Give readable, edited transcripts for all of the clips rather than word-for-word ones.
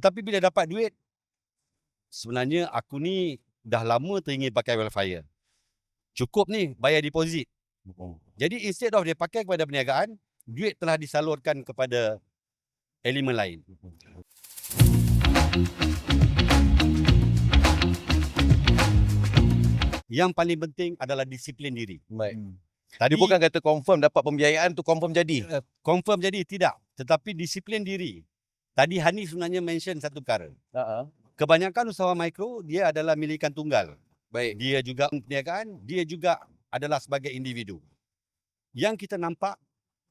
Tapi bila dapat duit, sebenarnya aku ni dah lama teringin pakai welfare. Cukup ni bayar deposit. Jadi instead of dia pakai kepada perniagaan, duit telah disalurkan kepada elemen lain. Yang paling penting adalah disiplin diri. Baik. Tadi Dia bukan kata confirm dapat pembiayaan tu confirm jadi. confirm jadi, tidak. Tetapi disiplin diri. Tadi Hani sebenarnya mention satu perkara. Kebanyakan usahawan mikro, dia adalah milikan tunggal. Baik. Dia juga perniagaan, dia juga adalah sebagai individu. Yang kita nampak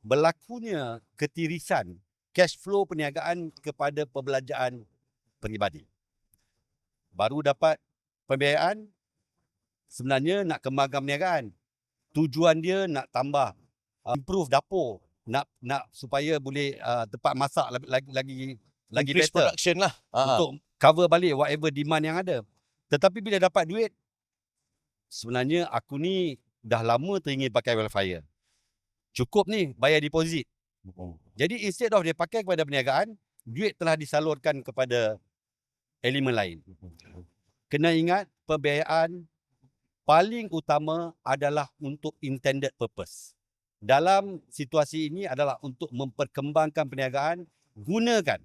berlakunya ketirisan cash flow perniagaan kepada perbelanjaan peribadi. Baru dapat pembiayaan, sebenarnya nak kembangkan perniagaan. Tujuan dia nak tambah, improve dapur, nak supaya boleh tempat masak lagi Increase better. production lah. Untuk cover balik whatever demand yang ada. Tetapi bila dapat duit, sebenarnya aku ni dah lama teringin pakai welfare. Cukup ni bayar deposit. Jadi instead of dia pakai kepada perniagaan, duit telah disalurkan kepada elemen lain. Kena ingat, pembiayaan paling utama adalah untuk intended purpose. Dalam situasi ini adalah untuk memperkembangkan perniagaan, gunakan.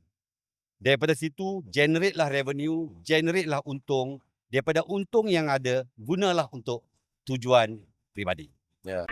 Daripada situ, generate lah revenue, generate lah untung. Daripada untung yang ada, gunalah untuk tujuan peribadi. Ya.